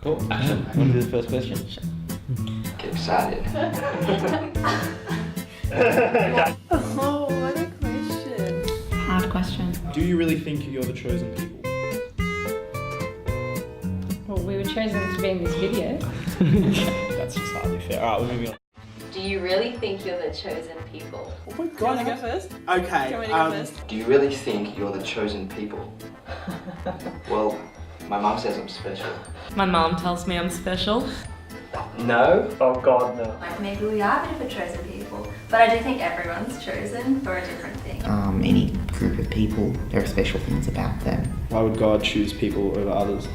Cool. Action. Want to do the first question? Get excited. Oh, what a question. Hard question. Do you really think you're the chosen people? Well, we were chosen to be in this video. That's just hardly fair. Alright, we're moving on. Do you really think you're the chosen people? Do you want to go first? Okay. Do you want me to go first? Do you really think you're the chosen people? Well, my mum says I'm special. My mom tells me I'm special. No? Oh god, no. Like maybe we are a bit of a chosen people, but I do think everyone's chosen for a different thing. Any group of people, there are special things about them. Why would God choose people over others?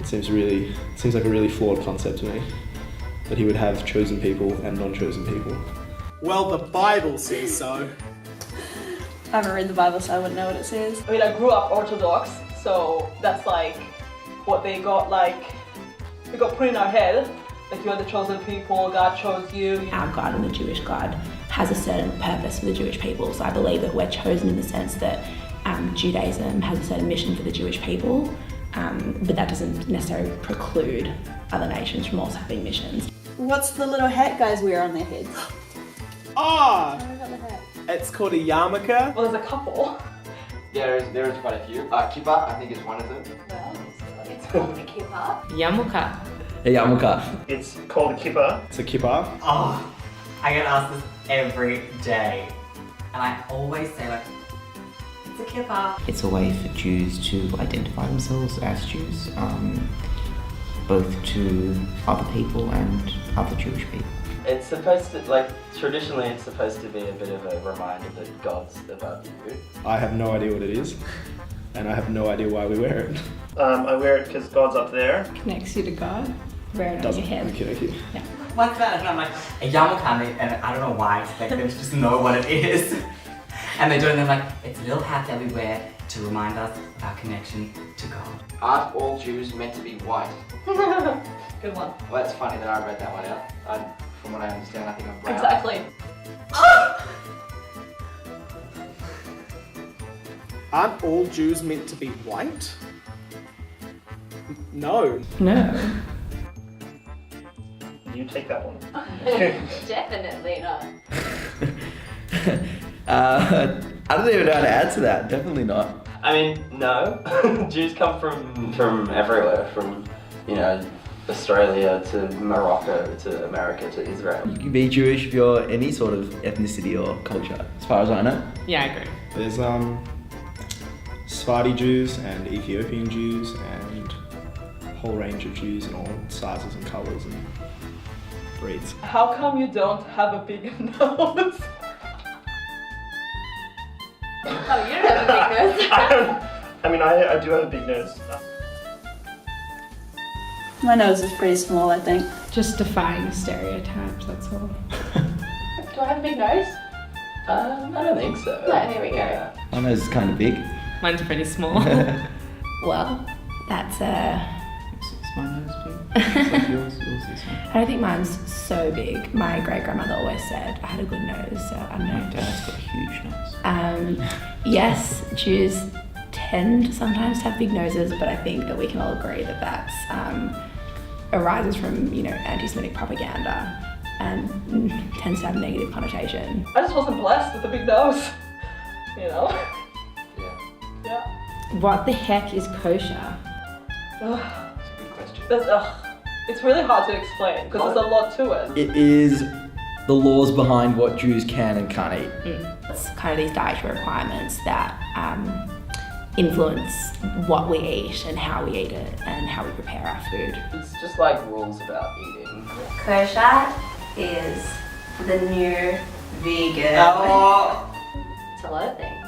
It seems like a really flawed concept to me. That he would have chosen people and non-chosen people. Well, the Bible says so. I haven't read the Bible, so I wouldn't know what it says. I mean, I grew up Orthodox, so that's like what they got put in our head. Like you're the chosen people, God chose you. Our God and the Jewish God has a certain purpose for the Jewish people. So I believe that we're chosen in the sense that Judaism has a certain mission for the Jewish people, but that doesn't necessarily preclude other nations from also having missions. What's the little hat guys wear on their heads? Ah! I got the hat. It's called a yarmulke. Well, there's a couple. Yeah, there is quite a few. Kippah, I think, is one of them. Well, it's called a kippah. Yarmulke. A yarmulke. It's called a kippah. It's a kippah. Oh, I get asked this every day. And I always say like, It's a kippah. it's a way for Jews to identify themselves as Jews, both to other people and other Jewish people. It's supposed to, traditionally it's supposed to be a bit of a reminder that God's above you. I have no idea what it is. And I have no idea why we wear it. I wear it because God's up there. Connects you to God. Wear it on your head. Okay. Once that, and I'm like, a yarmulke, and I don't know why, I expect them to just know what it is. And they do it, and they're like, it's a little hat that we wear to remind us of our connection to God. Aren't all Jews meant to be white? Good one. Well, that's funny that I read that one out. From what I understand, I think I'm brown. Exactly. Aren't all Jews meant to be white? No. No. You take that one. Definitely not. I don't even know how to answer that. Definitely not. I mean, no. Jews come from everywhere, from, Australia to Morocco to America to Israel. You can be Jewish if you're any sort of ethnicity or culture, as far as I know. Yeah, I agree. There's Sephardi Jews and Ethiopian Jews and a whole range of Jews in all sizes and colours and breeds. How come you don't have a big nose? Oh, you don't have a big nose. I do have a big nose. My nose is pretty small, I think. Just defying stereotypes, that's all. Do I have a big nose? I don't think so. No, here we go. Yeah. My nose is kind of big. Mine's pretty small. Well, that's Is my nose big? Like yours is small. I don't think mine's so big. My great-grandmother always said I had a good nose, so I don't My know. dad's got a huge nose. Yes, Jews tend sometimes to have big noses, but I think that we can all agree that that's arises from, anti-Semitic propaganda and tends to have a negative connotation. I just wasn't blessed with a big nose. Yeah. Yeah. What the heck is kosher? Ugh. That's a good question. It's really hard to explain because there's a lot to it. It is the laws behind what Jews can and can't eat. It's kind of these dietary requirements that influence what we eat and how we eat it and how we prepare our food. It's just like rules about eating. Kosher is the new vegan. Oh. It's a lot of things.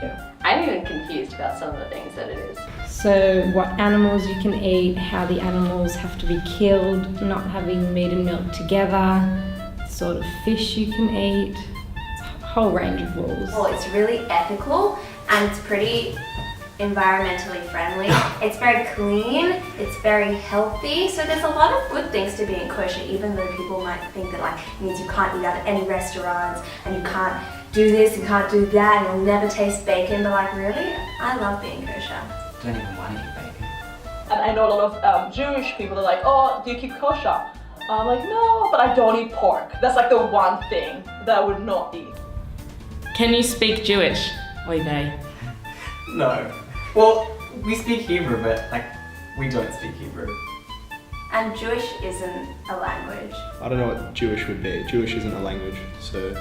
Yeah. I'm even confused about some of the things that it is. So what animals you can eat, how the animals have to be killed, not having meat and milk together, sort of fish you can eat, it's a whole range of rules. Well, it's really ethical and it's pretty environmentally friendly. It's very clean, it's very healthy. So there's a lot of good things to being kosher, even though people might think that it means you can't eat out at any restaurants and you can't do this and can't do that and you'll never taste bacon. But really, I love being kosher. Don't even want to eat bacon. And I know a lot of Jewish people are like, oh, do you keep kosher? I'm like, no, but I don't eat pork. That's like the one thing that I would not eat. Can you speak Jewish? Oy vey. No. Well, we speak Hebrew, but like, we don't speak Hebrew. And Jewish isn't a language. I don't know what Jewish would be. Jewish isn't a language, so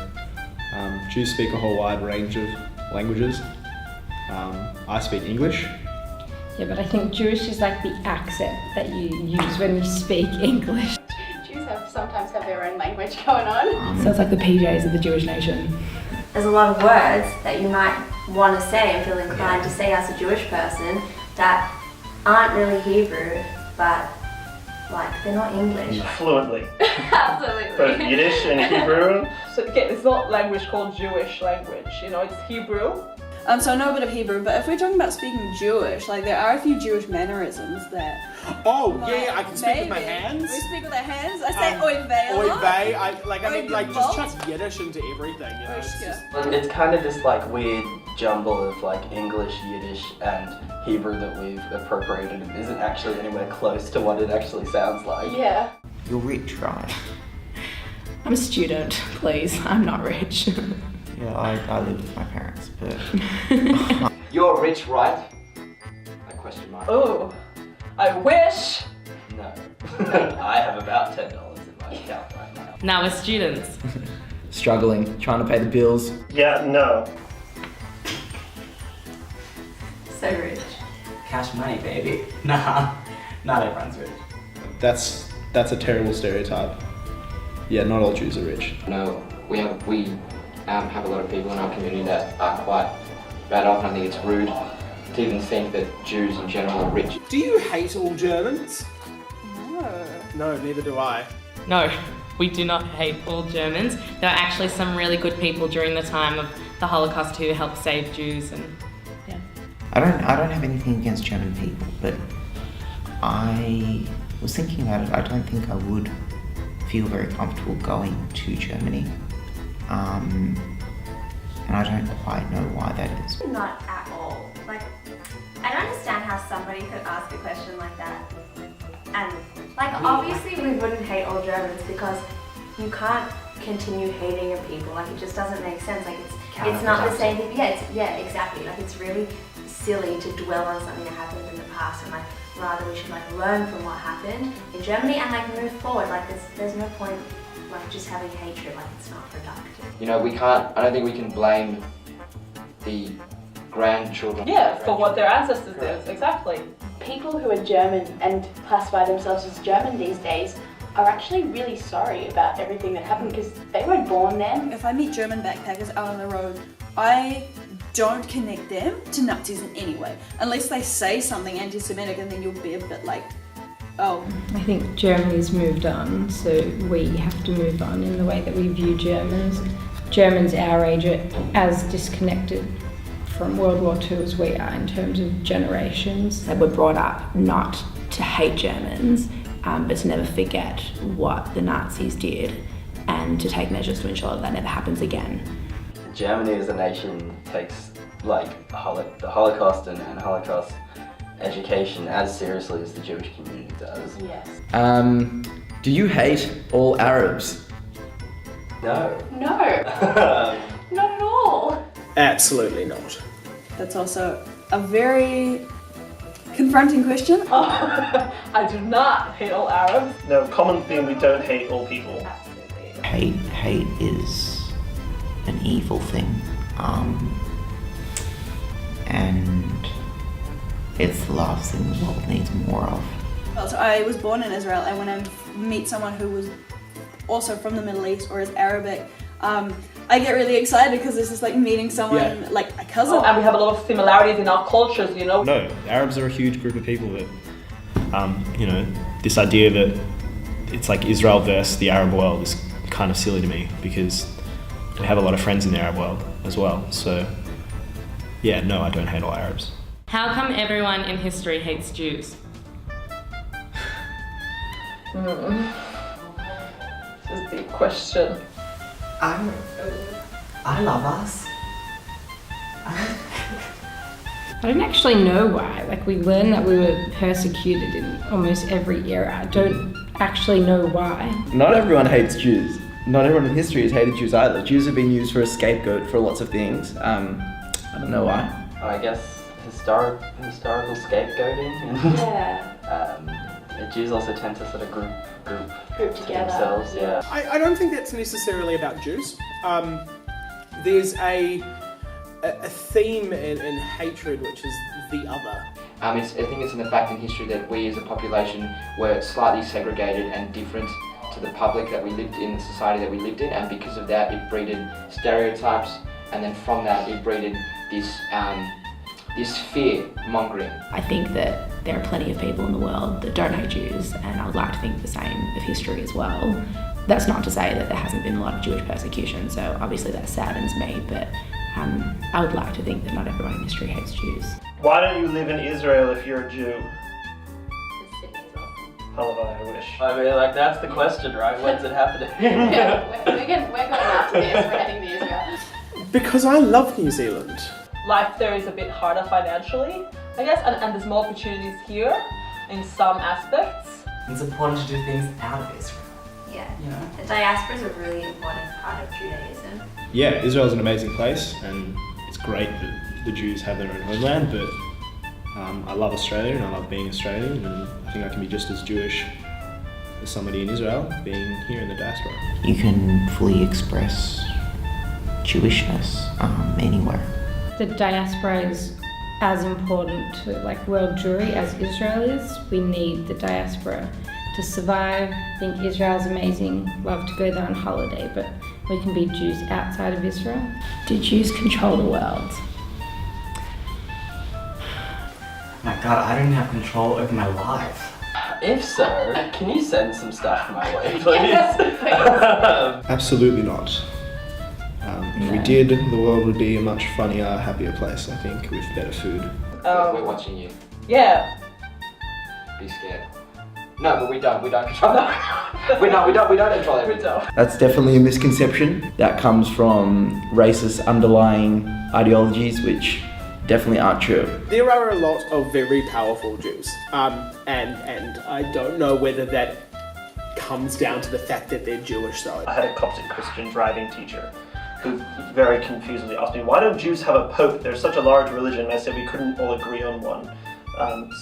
Jews speak a whole wide range of languages. I speak English. Yeah, but I think Jewish is like the accent that you use when you speak English. Jews sometimes have their own language going on. So it's like the PJs of the Jewish nation. There's a lot of words that you might want to say and feel inclined to say as a Jewish person that aren't really Hebrew, but like they're not English. Fluently. Absolutely. Both Yiddish and Hebrew. So again, it's not language called Jewish language, you know, it's Hebrew. So I know a bit of Hebrew, but if we're talking about speaking Jewish, like there are a few Jewish mannerisms that. Oh like, yeah, I can speak with my maybe. hands. We speak with our hands. I say oy vey a Oy lot. vey. I mean, like just Oy chuck Yiddish into everything. You know. It's just, It's kind of this like weird jumble of like English, Yiddish, and Hebrew that we've appropriated and isn't actually anywhere close to what it actually sounds like. Yeah. You're rich, right? I'm a student, please. I'm not rich. Yeah, I live with my parents, but You're rich, right? A question mark. Oh, I wish. No. I have about $10 in my account right now. Now we're students. struggling, trying to pay the bills. yeah, no. So rich. Cash money, baby. Nah, not everyone's rich. That's a terrible stereotype. Yeah, not all Jews are rich. No, we have a lot of people in our community that are quite bad off, and I think it's rude to even think that Jews in general are rich. Do you hate all Germans? No. No, neither do I. No, we do not hate all Germans. There are actually some really good people during the time of the Holocaust who helped save Jews, and yeah. I don't have anything against German people, but I was thinking about it. I don't think I would feel very comfortable going to Germany. And I don't quite know why that is. Not at all. Like, I don't understand how somebody could ask a question like that. And, like, obviously we wouldn't hate all Germans because you can't continue hating a people. Like, it just doesn't make sense. Like, it's not the same thing. Yeah, exactly. Like, it's really silly to dwell on something that happened in the past and, like, rather we should, like, learn from what happened in Germany and, like, move forward. Like, there's no point, like, just having hatred. Like, it's not productive. You know, I don't think we can blame the grandchildren. Yeah, for what their ancestors did, exactly. People who are German and classify themselves as German these days are actually really sorry about everything that happened because they weren't born then. If I meet German backpackers out on the road, I don't connect them to Nazis in any way. Unless they say something anti-Semitic and then you'll be a bit like, oh. I think Germany's moved on, so we have to move on in the way that we view Germans. Germans our age are as disconnected from World War II as we are in terms of generations. They were brought up not to hate Germans, but to never forget what the Nazis did and to take measures to ensure that never happens again. Germany as a nation takes like the Holocaust and Holocaust education as seriously as the Jewish community does. Yes. Do you hate all Arabs? No. No, not at all. Absolutely not. That's also a very confronting question. I do not hate all Arabs. No, common theme, we don't hate all people. Hate is an evil thing, and it's the last thing the world needs more of. Well, so I was born in Israel, and when I meet someone who was also from the Middle East or is Arabic, I get really excited because this is like meeting someone like a cousin. And we have a lot of similarities in our cultures, you know. No, Arabs are a huge group of people that, this idea that it's like Israel versus the Arab world is kind of silly to me because we have a lot of friends in the Arab world as well. So, yeah, no, I don't hate all Arabs. How come everyone in history hates Jews? This is a big question. I love us. I don't actually know why. Like, we learned that we were persecuted in almost every era. I don't actually know why. Not everyone hates Jews. Not everyone in history has hated Jews either. Jews have been used for a scapegoat for lots of things. I don't know why. I guess historical scapegoating. Yeah. Jews also tend to sort of group Group together. themselves. Yeah. I don't think that's necessarily about Jews. There's a theme in hatred, which is the other. I think it's in the fact in history that we as a population were slightly segregated and different to the public that we lived in, the society that we lived in, and because of that it breeded stereotypes, and then from that it breeded this fear mongering. I think that there are plenty of people in the world that don't hate Jews, and I would like to think the same of history as well. That's not to say that there hasn't been a lot of Jewish persecution, so obviously that saddens me, but I would like to think that not everyone in history hates Jews. Why don't you live in Israel if you're a Jew? Halavai, I wish. I mean, like, that's the question, right? When's it happening? Yeah, we're going after this. We're heading to Israel. Because I love New Zealand. Life there is a bit harder financially, I guess, and there's more opportunities here in some aspects. It's important to do things out of Israel. Yeah. You know? The diaspora is a really important part of Judaism. Yeah, Israel's an amazing place, and it's great that the Jews have their own homeland, but I love Australia and I love being Australian, and I think I can be just as Jewish as somebody in Israel being here in the diaspora. You can fully express Jewishness anywhere. The diaspora is as important to like world Jewry as Israel is. We need the diaspora to survive. I think Israel's amazing, love to go there on holiday, but we can be Jews outside of Israel. Do Jews control the world? My God, I don't have control over my life. If so, can you send some stuff my way, please? Yes, please. Absolutely not. If we did, the world would be a much funnier, happier place, I think, with better food. We're watching you. Yeah. Be scared. No, but we don't control that. we don't control everything. That's definitely a misconception that comes from racist underlying ideologies, which definitely aren't true. There are a lot of very powerful Jews, and I don't know whether that comes down to the fact that they're Jewish though. I had a Coptic Christian driving teacher who very confusedly asked me, why don't Jews have a pope? They're such a large religion. And I said we couldn't all agree on one.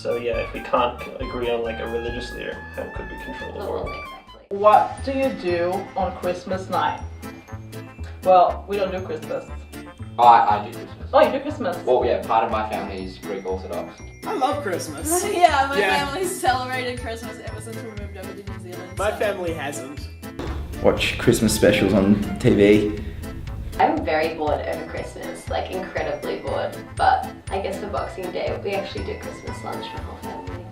So yeah, if we can't agree on like a religious leader, how could we control the world? Exactly. What do you do on Christmas night? Well, we don't do Christmas. I do Christmas. Oh, you do Christmas? Well, yeah, part of my family is Greek Orthodox. I love Christmas. Yeah, my family's celebrated Christmas ever since we moved over to New Zealand. My family hasn't. Watch Christmas specials on TV. I'm very bored over Christmas, like incredibly bored. But I guess for Boxing Day, we actually do Christmas lunch, my whole family.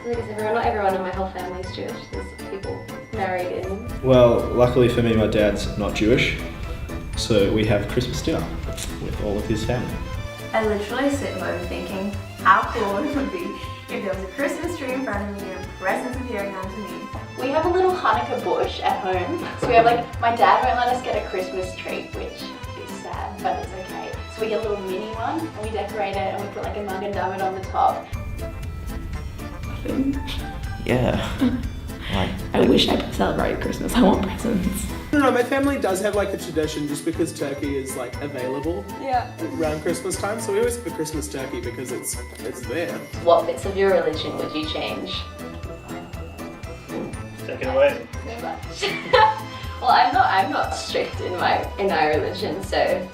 Because not everyone in my whole family is Jewish. There's people married in. Well, luckily for me, my dad's not Jewish, so we have Christmas dinner with all of his family. I literally sit home thinking how cool it would be if there was a Christmas tree in front of me and presents appearing onto me. We have a little Hanukkah bush at home. So we have my dad won't let us get a Christmas tree, which is sad, but it's okay. So we get a little mini one and we decorate it and we put like a mug and dammit on the top. Yeah. I wish I celebrated Christmas. I want presents. No, my family does have like a tradition just because turkey is like available around Christmas time. So we always have a Christmas turkey because it's there. What bits of your religion would you change? Take it away. So much. Well, I'm not strict in our religion, so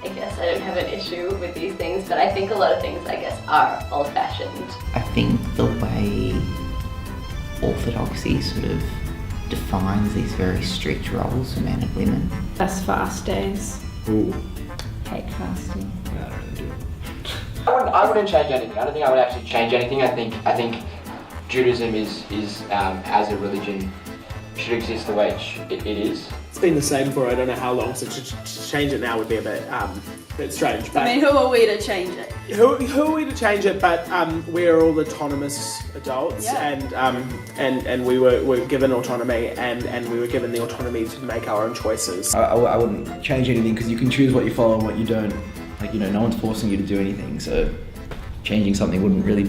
I guess I don't have an issue with these things, but I think a lot of things, I guess, are old-fashioned. I think the way orthodoxy sort of defines these very strict roles for men and women. Less fast days. Ooh. Hate fasting. No, I don't really do it. I wouldn't change anything. I don't think I would actually change anything. I think Judaism is as a religion should exist the way it is. It's been the same for I don't know how long, so to change it now would be a bit strange. But I mean, who are we to change it? Who are we to change it? But we're all autonomous adults, and we were given autonomy, and we were given the autonomy to make our own choices. I wouldn't change anything because you can choose what you follow and what you don't. Like, you know, no one's forcing you to do anything, so changing something wouldn't really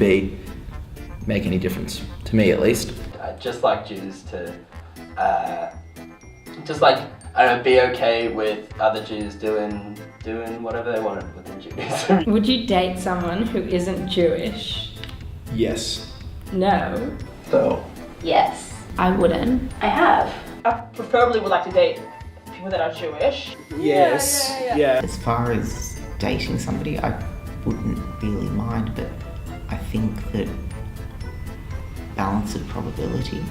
make any difference, to me at least. I'd just like Jews to, just like, I don't know, be okay with other Jews doing whatever they wanted with the Jews. Would you date someone who isn't Jewish? Yes. No. So. Yes. I wouldn't. I have. I preferably would like to date people that are Jewish. Yes. Yeah. As far as dating somebody, I wouldn't really mind, but I think that balance of probability,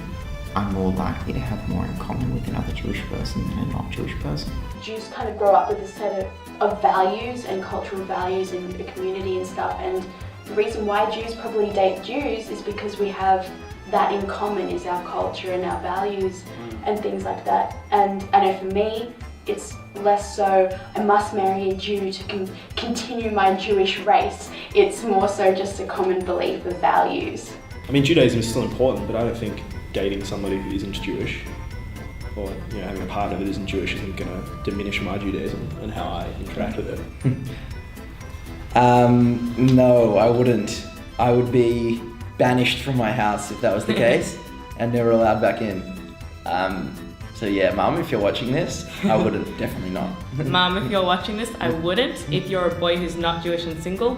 I'm more likely to have more in common with another Jewish person than a not Jewish person. Jews kind of grow up with a set of values and cultural values in the community and stuff, and the reason why Jews probably date Jews is because we have that in common, is our culture and our values and things like that. And I know for me, it's less so I must marry a Jew to continue my Jewish race. It's more so just a common belief of values. I mean, Judaism is still important, but I don't think dating somebody who isn't Jewish, or having a partner that isn't Jewish, isn't going to diminish my Judaism and how I interact with it. No, I wouldn't. I would be banished from my house if that was the case, and never allowed back in. So yeah, Mum, if you're watching this, I wouldn't, definitely not. Mum, if you're watching this, I wouldn't. If you're a boy who's not Jewish and single.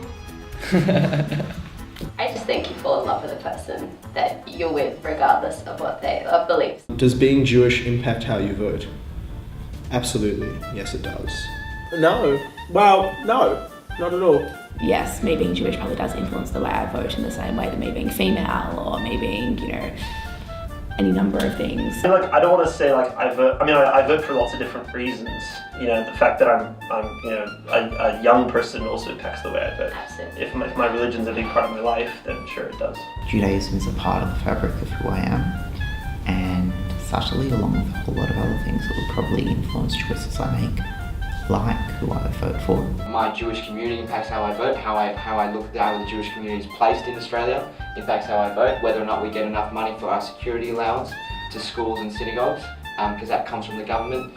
I just think you fall in love with the person that you're with, regardless of what they beliefs. Does being Jewish impact how you vote? Absolutely, yes it does. No. Well, no, not at all. Yes, me being Jewish probably does influence the way I vote in the same way that me being female or me being, any number of things. I don't want to say I vote. I mean, I vote for lots of different reasons. The fact that I'm a young person also impacts the way I vote. Absolutely. If my religion's a big part of my life, then sure it does. Judaism is a part of the fabric of who I am, and subtly, along with a whole lot of other things that will probably influence choices I make, like who I vote for. My Jewish community impacts how I vote, how I look at how the Jewish community is placed in Australia impacts how I vote, whether or not we get enough money for our security allowance to schools and synagogues, because that comes from the government,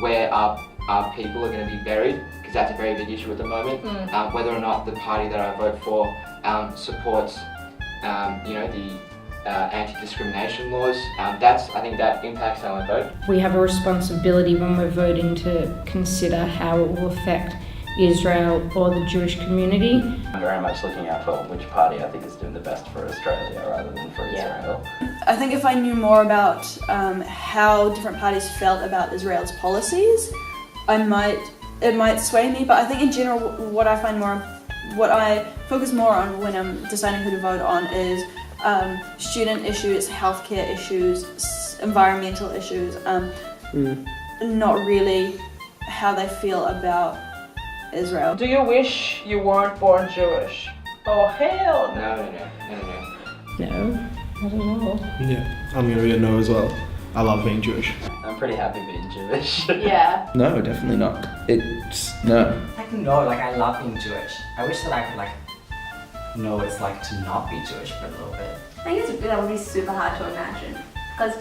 where our people are going to be buried, because that's a very big issue at the moment, whether or not the party that I vote for supports the anti-discrimination laws. I think that impacts how I vote. We have a responsibility when we're voting to consider how it will affect Israel or the Jewish community. I'm very much looking out for which party I think is doing the best for Australia rather than for Israel. I think if I knew more about how different parties felt about Israel's policies, it might sway me. But I think in general, what I focus more on when I'm deciding who to vote on is student issues, healthcare issues, environmental issues, not really how they feel about Israel. Do you wish you weren't born Jewish? Oh, hell No. No, not at all. Yeah, I'm going to be a no as well. I love being Jewish. I'm pretty happy being Jewish. Yeah. No, definitely not. No. No, I love being Jewish. I wish that I could know what it's like to not be Jewish for a little bit. I think that would be super hard to imagine because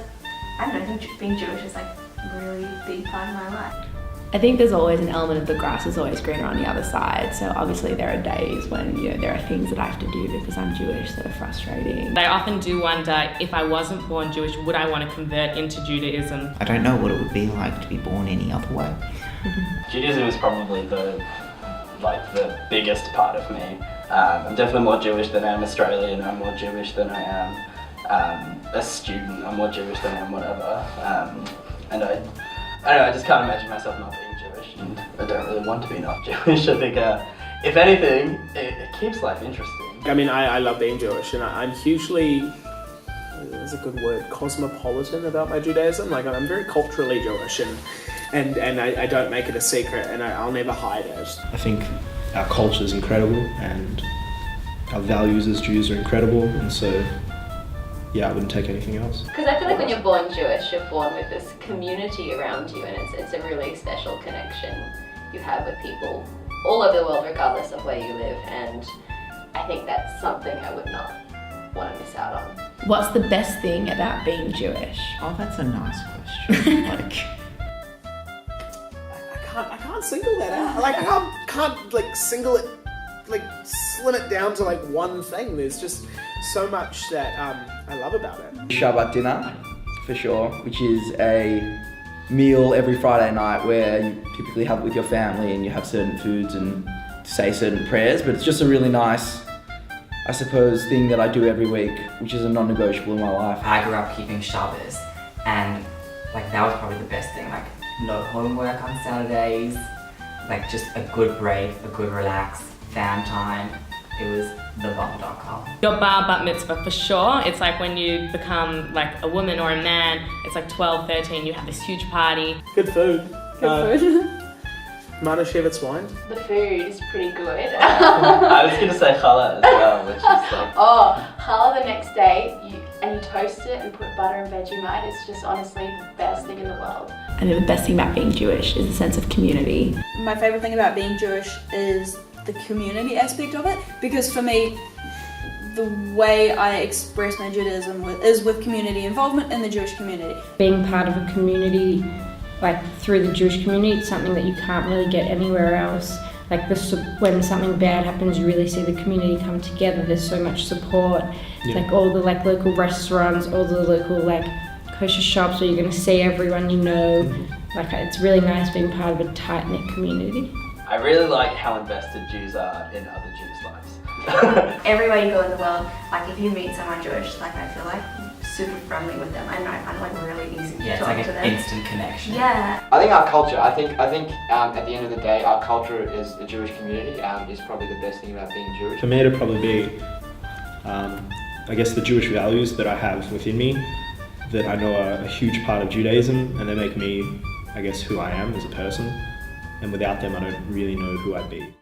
I think being Jewish is a really big part of my life. I think there's always an element of the grass is always greener on the other side. So obviously there are days when there are things that I have to do because I'm Jewish that are frustrating. I often do wonder, if I wasn't born Jewish, would I want to convert into Judaism? I don't know what it would be like to be born any other way. Judaism is probably the biggest part of me. I'm definitely more Jewish than I am Australian. I'm more Jewish than I am a student. I'm more Jewish than I am whatever. And I don't know, I just can't imagine myself not being Jewish, and I don't really want to be not Jewish. I think, if anything, it keeps life interesting. I mean, I love being Jewish, and I'm hugely, there's a good word, cosmopolitan about my Judaism. I'm very culturally Jewish, and I don't make it a secret, and I'll never hide it. I think our culture is incredible, and our values as Jews are incredible, and so yeah, I wouldn't take anything else. Because I feel like when you're born Jewish, you're born with this community around you, and it's a really special connection you have with people all over the world, regardless of where you live. And I think that's something I would not want to miss out on. What's the best thing about being Jewish? Oh, that's a nice question. I can't single that out. I can't like single it, like slim it down to like one thing. There's just so much that I love about it. Shabbat dinner, for sure, which is a meal every Friday night where you typically have it with your family and you have certain foods and say certain prayers, but it's just a really nice, I suppose, thing that I do every week, which is a non-negotiable in my life. I grew up keeping Shabbos, and like that was probably the best thing. Like no homework on Saturdays, like just a good break, a good relax, fam time. It was the bomb.com. Your bar bat mitzvah for sure. It's like when you become like a woman or a man, it's like 12, 13, you have this huge party. Good food. Good food. Mana Shevitz wine. The food is pretty good. I was gonna say challah as well, which is like... Oh, challah the next day, you toast it and put butter and Vegemite. It's just honestly the best thing in the world. I think the best thing about being Jewish is the sense of community. My favourite thing about being Jewish is the community aspect of it, because for me, the way I express my Judaism is with community involvement in the Jewish community. Being part of a community, like through the Jewish community, it's something that you can't really get anywhere else. Like when something bad happens, you really see the community come together. There's so much support. Yeah. Like all the like local restaurants, all the local like kosher shops where you're gonna see everyone you know. Like it's really nice being part of a tight-knit community. I really like how invested Jews are in other Jews' lives. Everywhere you go in the world, like if you meet someone Jewish, like I feel like super friendly with them. I'm like really easy to Yeah, it's talk like to them. an instant connection. Yeah. I think our culture, I think at the end of the day, our culture as a Jewish community is probably the best thing about being Jewish. For me, it'd probably be, I guess, the Jewish values that I have within me that I know are a huge part of Judaism, and they make me, I guess, who I am as a person. And without them, I don't really know who I'd be.